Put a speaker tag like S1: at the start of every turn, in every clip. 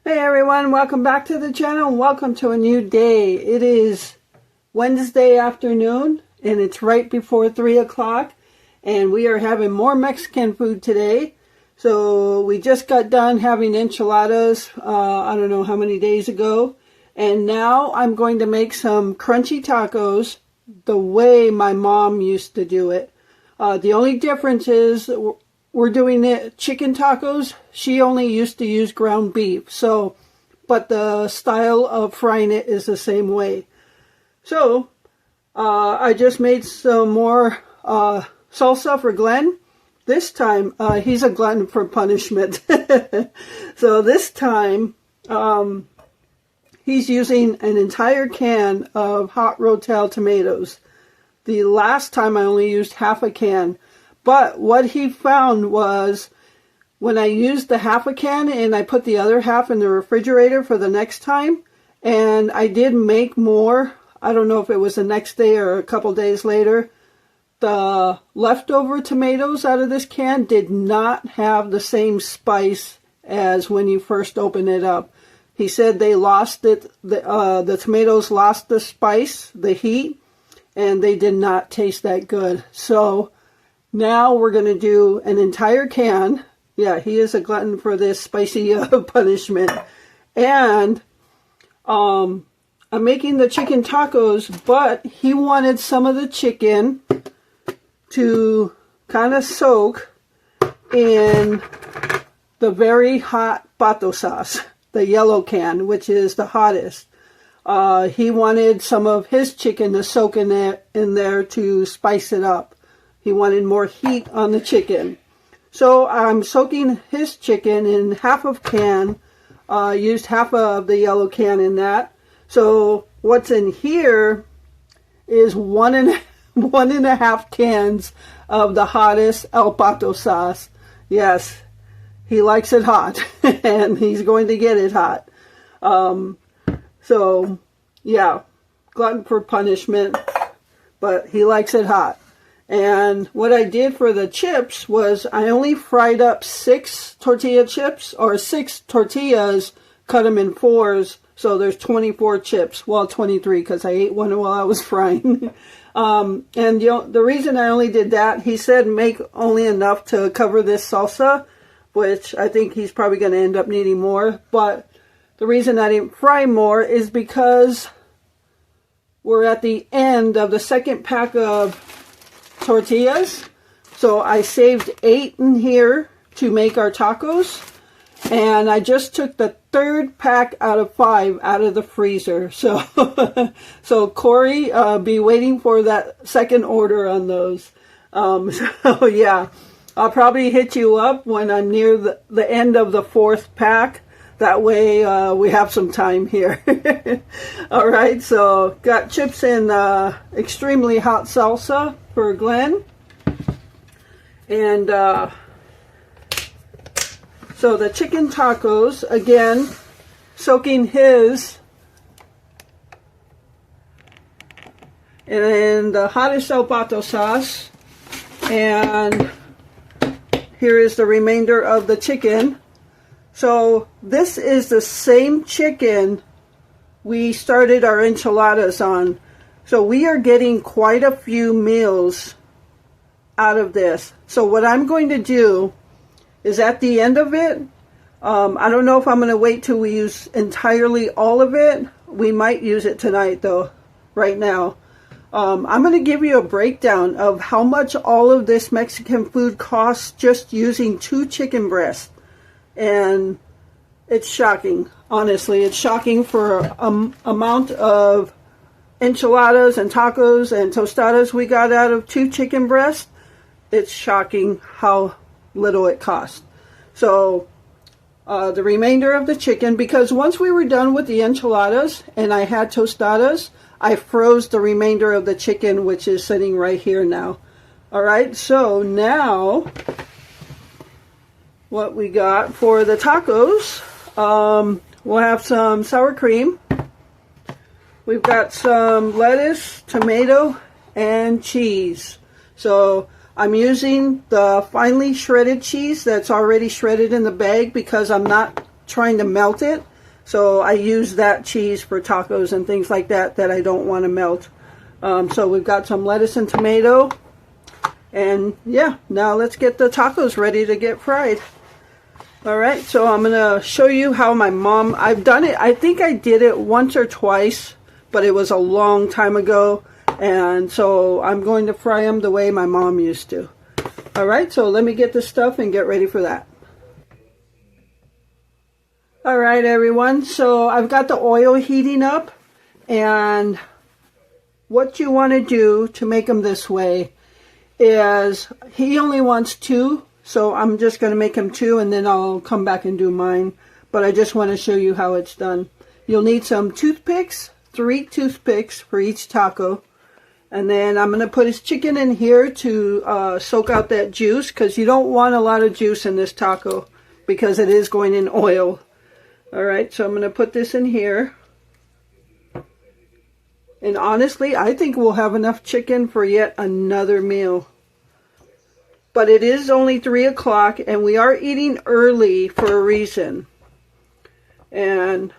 S1: Hey everyone, welcome back to the channel and welcome to a new day. It is Wednesday afternoon and it's right before 3 o'clock and we are having more Mexican food today. So we just got done having enchiladas, I don't know how many days ago. And now I'm going to make some crunchy tacos the way my mom used to do it. The only difference is we're doing it chicken tacos. She only used to use ground beef. So, but the style of frying it is the same way. So, I just made some more salsa for Glenn. This time, he's a glutton for punishment. So this time, he's using an entire can of hot Rotel tomatoes. The last time I only used half a can. But what he found was when I used the half a can and I put the other half in the refrigerator for the next time, and I did make more, I don't know if it was the next day or a couple days later, the leftover tomatoes out of this can did not have the same spice as when you first open it up. He said they lost it, the tomatoes lost the spice, the heat, and they did not taste that good. So now we're going to do an entire can. Yeah, he is a glutton for this spicy punishment. And I'm making the chicken tacos, but he wanted some of the chicken to kind of soak in the very hot pato sauce, the yellow can, which is the hottest. He wanted some of his chicken to soak in there to spice it up. He wanted more heat on the chicken. So I'm soaking his chicken in half of can. Used half of the yellow can in that. So what's in here is one and a half cans of the hottest El Pato sauce. Yes, he likes it hot. And he's going to get it hot. So, yeah, glutton for punishment. But he likes it hot. And what I did for the chips was I only fried up 6 tortilla chips, or 6 tortillas, cut them in 4s, so there's 24 chips. Well, 23 because I ate one while I was frying. And the reason I only did that, he said make only enough to cover this salsa, which I think he's probably going to end up needing more. But the reason I didn't fry more is because we're at the end of the second pack of tortillas, so I saved 8 in here to make our tacos, and I just took the third pack out of 5 out of the freezer. So so Corey, be waiting for that second order on those. So yeah, I'll probably hit you up when I'm near the end of the 4th pack. That way we have some time here. All right, so got chips in extremely hot salsa for Glenn. And so the chicken tacos, again, soaking his in the hottest El Pato sauce. And here is the remainder of the chicken. So this is the same chicken we started our enchiladas on. So we are getting quite a few meals out of this. So what I'm going to do is at the end of it, I don't know if I'm going to wait till we use entirely all of it. We might use it tonight though, right now. I'm going to give you a breakdown of how much all of this Mexican food costs just using 2 chicken breasts. And it's shocking, honestly. It's shocking for amount of enchiladas and tacos and tostadas we got out of 2 chicken breasts. It's shocking how little it cost. So the remainder of the chicken, because once we were done with the enchiladas and I had tostadas, I froze the remainder of the chicken, which is sitting right here now. All right, so now what we got for the tacos, we'll have some sour cream. We've got some lettuce, tomato, and cheese. So I'm using the finely shredded cheese that's already shredded in the bag because I'm not trying to melt it. So I use that cheese for tacos and things like that that I don't want to melt. So we've got some lettuce and tomato. And yeah, now let's get the tacos ready to get fried. Alright, so I'm going to show you how my mom, I've done it, I think I did it once or twice, but it was a long time ago. And so I'm going to fry them the way my mom used to. Alright, so let me get this stuff and get ready for that. Alright everyone, so I've got the oil heating up, and what you want to do to make them this way is, he only wants 2, so I'm just going to make him 2 and then I'll come back and do mine. But I just want to show you how it's done. You'll need some toothpicks, 3 toothpicks for each taco. And then I'm going to put his chicken in here to soak out that juice, because you don't want a lot of juice in this taco because it is going in oil. Alright, so I'm going to put this in here. And honestly, I think we'll have enough chicken for yet another meal. But it is only 3 o'clock and we are eating early for a reason. And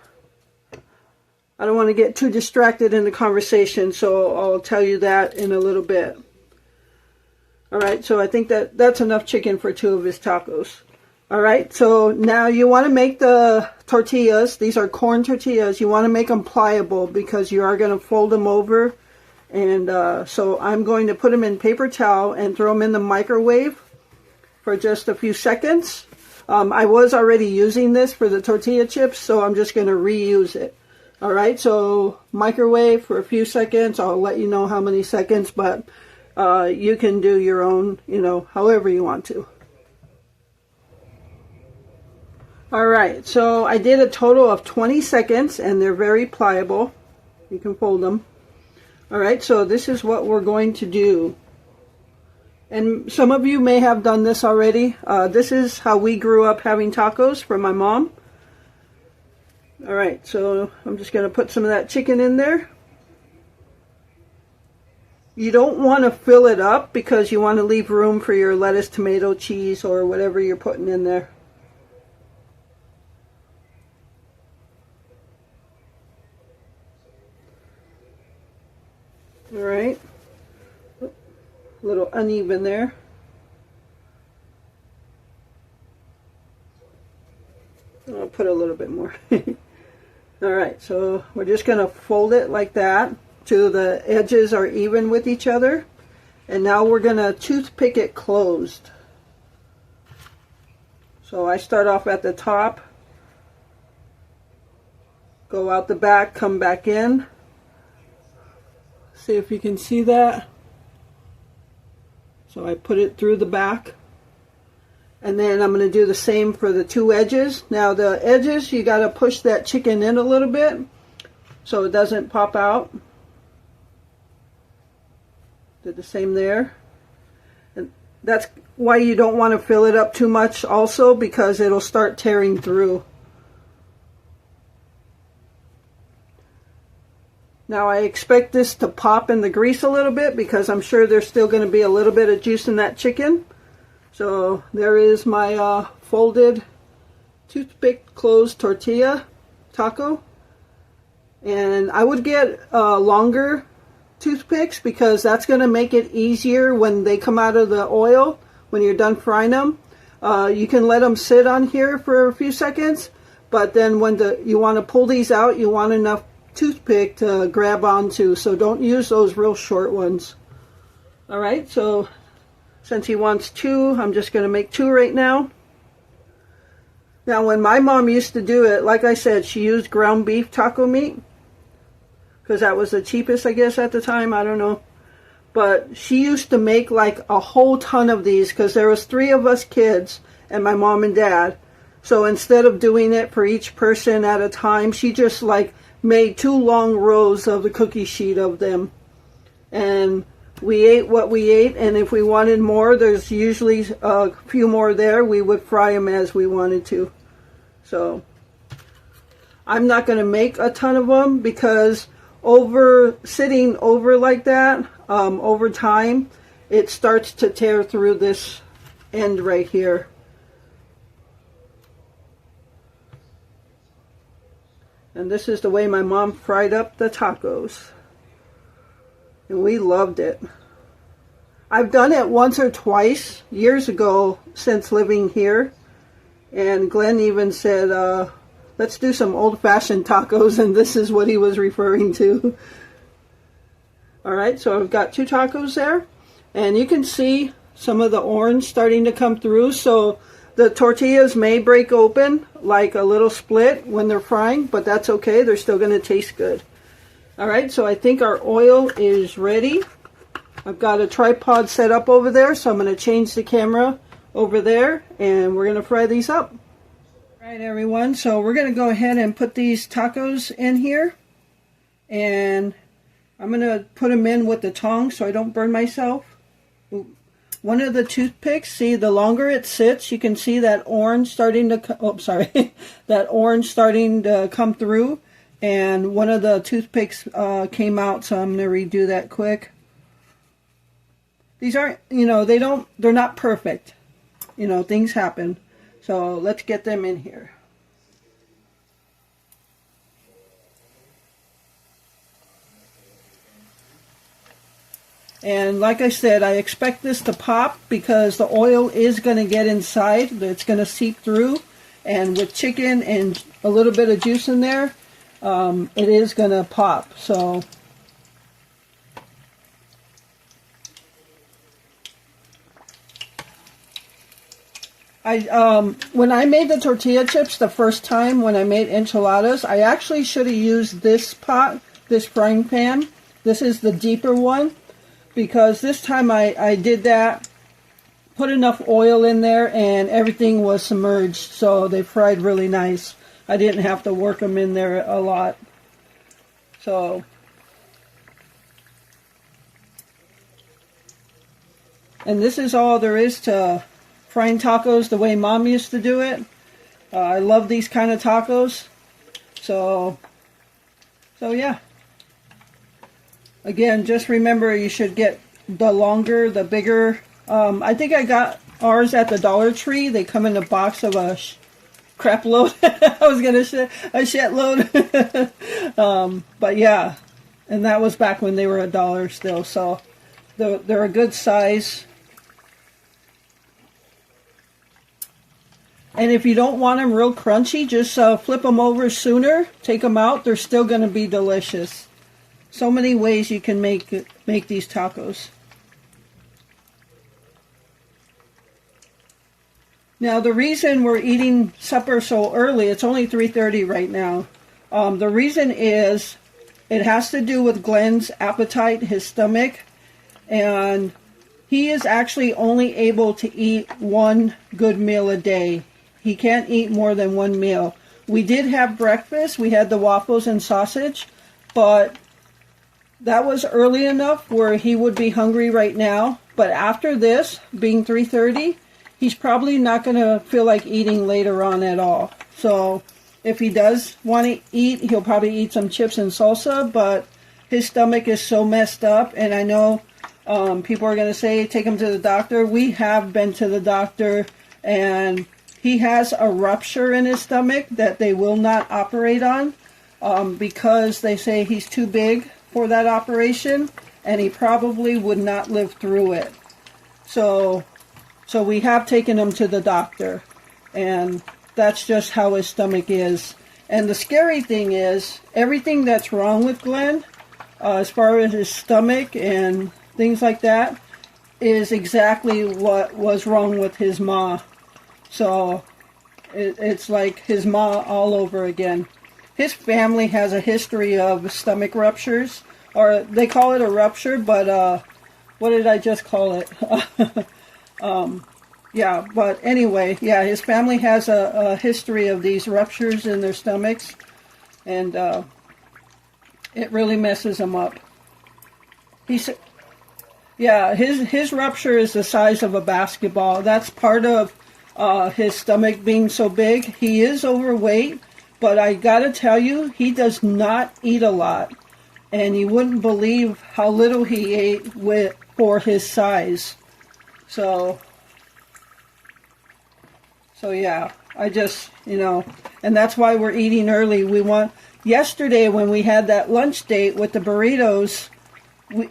S1: I don't want to get too distracted in the conversation, so I'll tell you that in a little bit. Alright, so I think that's enough chicken for 2 of his tacos. Alright, so now you want to make the tortillas. These are corn tortillas. You want to make them pliable because you are going to fold them over. And so I'm going to put them in paper towel and throw them in the microwave for just a few seconds. I was already using this for the tortilla chips, so I'm just going to reuse it. Alright, so microwave for a few seconds. I'll let you know how many seconds, but you can do your own, however you want to. Alright, so I did a total of 20 seconds and they're very pliable. You can fold them. Alright, so this is what we're going to do. And some of you may have done this already. This is how we grew up having tacos from my mom. Alright, so I'm just going to put some of that chicken in there. You don't want to fill it up because you want to leave room for your lettuce, tomato, cheese, or whatever you're putting in there. Alright, a little uneven there. I'll put a little bit more. Alright, so we're just going to fold it like that till the edges are even with each other. And now we're going to toothpick it closed. So I start off at the top, go out the back, come back in. See if you can see that. So I put it through the back. And then I'm going to do the same for the 2 edges. Now the edges, you got to push that chicken in a little bit so it doesn't pop out. Did the same there. And that's why you don't want to fill it up too much also, because it'll start tearing through. Now I expect this to pop in the grease a little bit because I'm sure there's still going to be a little bit of juice in that chicken. So there is my folded toothpick closed tortilla taco. And I would get longer toothpicks because that's going to make it easier when they come out of the oil, when you're done frying them. You can let them sit on here for a few seconds, but then when you want to pull these out, you want enough toothpick to grab onto, so don't use those real short ones. Alright, so since he wants 2, I'm just going to make 2 right now. Now when my mom used to do it, like I said, she used ground beef taco meat because that was the cheapest, I guess, at the time. I don't know, but she used to make like a whole ton of these because there was 3 of us kids and my mom and dad. So instead of doing it for each person at a time, she just like made 2 long rows of the cookie sheet of them, and we ate what we ate. And if we wanted more, there's usually a few more there. We would fry them as we wanted to. So I'm not going to make a ton of them because sitting over like that over time, it starts to tear through this end right here. And this is the way my mom fried up the tacos. And we loved it. I've done it once or twice years ago since living here. And Glenn even said, let's do some old-fashioned tacos, and this is what he was referring to. Alright, so I've got 2 tacos there. And you can see some of the orange starting to come through. So the tortillas may break open like a little split when they're frying, but that's okay. They're still going to taste good. Alright, so I think our oil is ready. I've got a tripod set up over there, so I'm going to change the camera over there, and we're going to fry these up. Alright everyone, so we're going to go ahead and put these tacos in here. And I'm going to put them in with the tongs so I don't burn myself. One of the toothpicks, see, the longer it sits, you can see that orange starting to, that orange starting to come through. And one of the toothpicks came out, so I'm going to redo that quick. These aren't, they're not perfect. Things happen. So let's get them in here. And like I said, I expect this to pop because the oil is going to get inside. It's going to seep through. And with chicken and a little bit of juice in there, it is going to pop. So when I made the tortilla chips the first time when I made enchiladas, I actually should have used this pot, this frying pan. This is the deeper one. Because this time I did that, put enough oil in there, and everything was submerged, so they fried really nice. I didn't have to work them in there a lot. So, and this is all there is to frying tacos the way Mom used to do it. I love these kind of tacos. So yeah. Again, just remember you should get the longer, the bigger. I think I got ours at the Dollar Tree. They come in a box of a crap load. I was going to say a shit load. But yeah, and that was back when they were $1 still. So they're a good size. And if you don't want them real crunchy, just flip them over sooner. Take them out. They're still going to be delicious. So many ways you can make these tacos. Now the reason we're eating supper so early, it's only 3:30 right now. The reason is it has to do with Glenn's appetite, his stomach, and he is actually only able to eat one good meal a day. He can't eat more than one meal. We did have breakfast. We had the waffles and sausage, but that was early enough where he would be hungry right now. But after this, being 3:30, he's probably not going to feel like eating later on at all. So if he does want to eat, he'll probably eat some chips and salsa, but his stomach is so messed up. And I know people are going to say, take him to the doctor. We have been to the doctor, and he has a rupture in his stomach that they will not operate on because they say he's too big for that operation, and he probably would not live through it. So we have taken him to the doctor, and that's just how his stomach is. And the scary thing is, everything that's wrong with Glenn, as far as his stomach and things like that, is exactly what was wrong with his ma. So it's like his ma all over again. His family has a history of stomach ruptures, or they call it a rupture, but what did I just call it? Yeah, but anyway, yeah, his family has a history of these ruptures in their stomachs, and it really messes them up. Yeah, his rupture is the size of a basketball. That's part of his stomach being so big. He is overweight, but I gotta tell you, he does not eat a lot. And you wouldn't believe how little he ate for his size. So yeah. I just, you know, and that's why we're eating early. Yesterday when we had that lunch date with the burritos,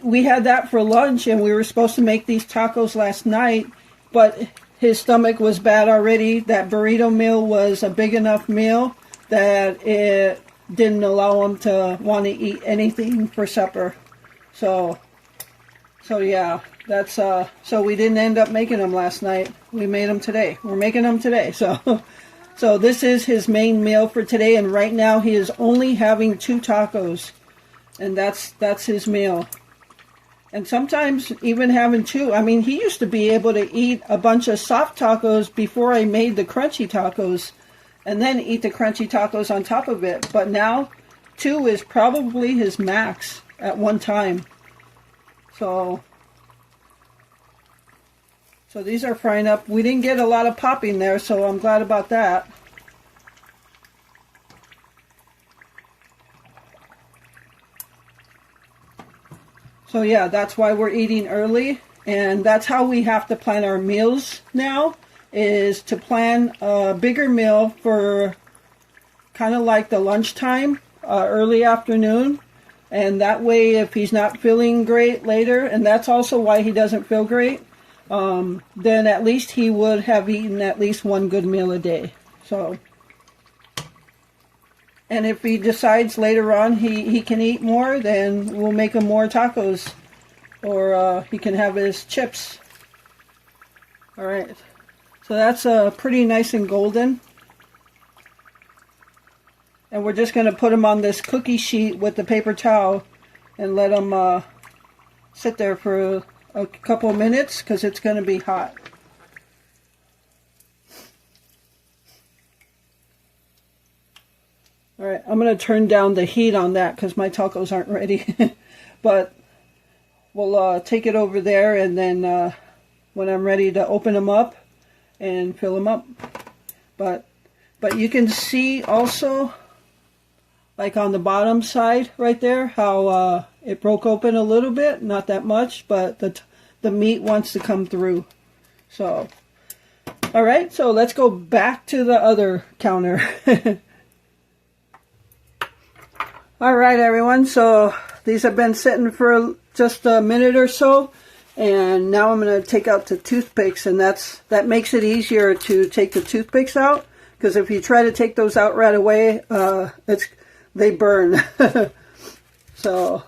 S1: we had that for lunch, and we were supposed to make these tacos last night, but his stomach was bad already. That burrito meal was a big enough meal that it didn't allow him to want to eat anything for supper. So yeah, that's so we didn't end up making them last night. We made them today. We're making them today. So this is his main meal for today, and right now he is only having 2 tacos, and that's his meal. And sometimes even having 2. I mean, he used to be able to eat a bunch of soft tacos before I made the crunchy tacos, and then eat the crunchy tacos on top of it. But now 2 is probably his max at one time. So these are frying up. We didn't get a lot of popping there, so I'm glad about that. So yeah, that's why we're eating early, and that's how we have to plan our meals now, is to plan a bigger meal for kind of like the lunchtime, early afternoon, and that way if he's not feeling great later, and that's also why he doesn't feel great, then at least he would have eaten at least 1 good meal a day. So, and if he decides later on he can eat more, then we'll make him more tacos, or he can have his chips. All right, so that's pretty nice and golden, and we're just going to put them on this cookie sheet with the paper towel and let them sit there for a couple of minutes, because it's going to be hot. All right, I'm going to turn down the heat on that because my tacos aren't ready. But we'll take it over there, and then when I'm ready to open them up and fill them up. But you can see also, like on the bottom side right there, how it broke open a little bit, not that much, but the meat wants to come through. So, all right, so let's go back to the other counter. All right, everyone, so these have been sitting for just a minute or so, and now I'm going to take out the toothpicks, and that makes it easier to take the toothpicks out, because if you try to take those out right away, they burn. So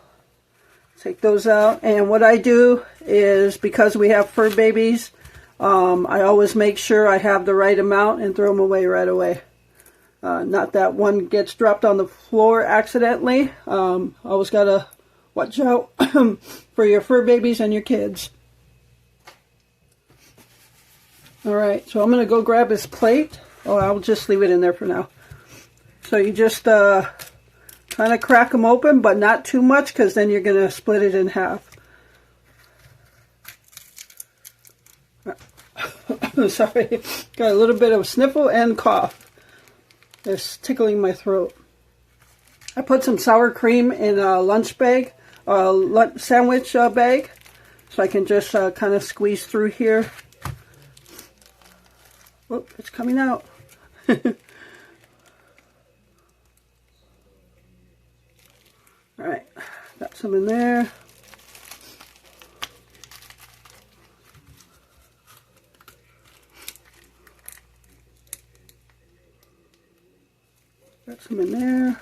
S1: take those out, and what I do is, because we have fur babies, I always make sure I have the right amount and throw them away right away. Not that one gets dropped on the floor accidentally. Always gotta watch out for your fur babies and your kids. Alright, so I'm gonna go grab his plate. Oh, I'll just leave it in there for now. So you just kind of crack them open, but not too much, because then you're gonna split it in half. Sorry, got a little bit of sniffle and cough. It's tickling my throat. I put some sour cream in a lunch bag, sandwich bag, so I can just kind of squeeze through here. Whoop, it's coming out. Alright, got some in there. Got some in there.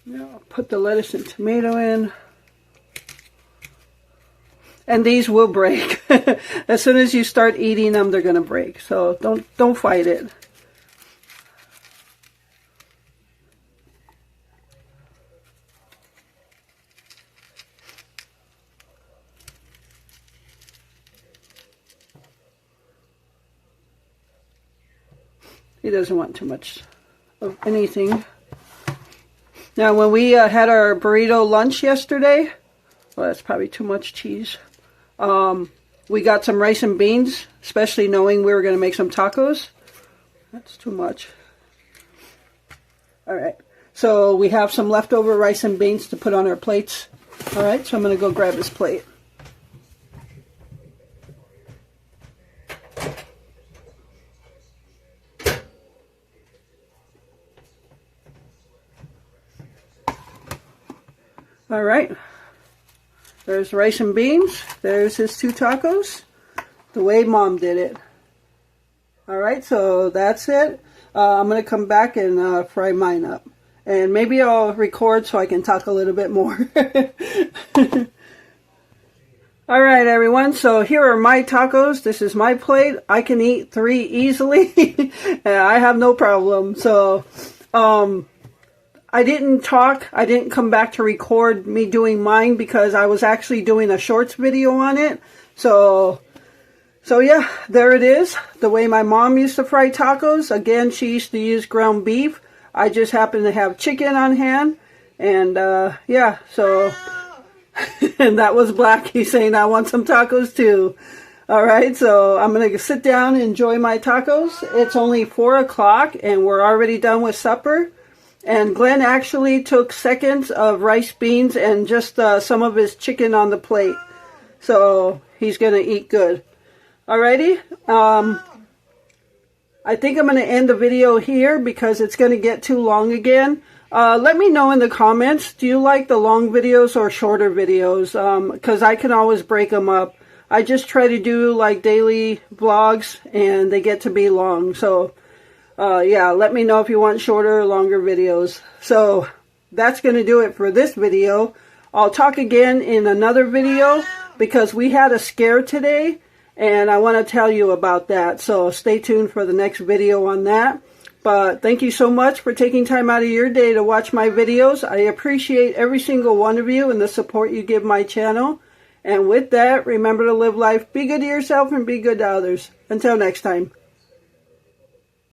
S1: Now I'll put the lettuce and tomato in. And these will break. As soon as you start eating them, they're going to break. So don't fight it. He doesn't want too much of anything. Now, when we had our burrito lunch yesterday, well, that's probably too much cheese. We got some rice and beans, especially knowing we were going to make some tacos. That's too much. All right. So we have some leftover rice and beans to put on our plates. All right. So I'm going to go grab his plate. All right. There's rice and beans. There's his 2 tacos. The way Mom did it. All right, so that's it. I'm going to come back and fry mine up. And maybe I'll record so I can talk a little bit more. All right, everyone. So here are my tacos. This is my plate. I can eat 3 easily. And I have no problem. So I didn't talk. I didn't come back to record me doing mine because I was actually doing a shorts video on it. So yeah, there it is. The way my mom used to fry tacos. Again, she used to use ground beef. I just happen to have chicken on hand. And yeah, so... and that was Blackie saying, I want some tacos too. All right, so I'm going to sit down and enjoy my tacos. It's only 4 o'clock and we're already done with supper. And Glenn actually took seconds of rice, beans, and just some of his chicken on the plate. So he's going to eat good. Alrighty. I think I'm going to end the video here because it's going to get too long again. Let me know in the comments, do you like the long videos or shorter videos? Because I can always break them up. I just try to do like daily vlogs and they get to be long. So yeah, let me know if you want shorter or longer videos. So that's going to do it for this video. I'll talk again in another video because we had a scare today and I want to tell you about that. So stay tuned for the next video on that. But thank you so much for taking time out of your day to watch my videos. I appreciate every single one of you and the support you give my channel. And with that, remember to live life, be good to yourself, and be good to others. Until next time.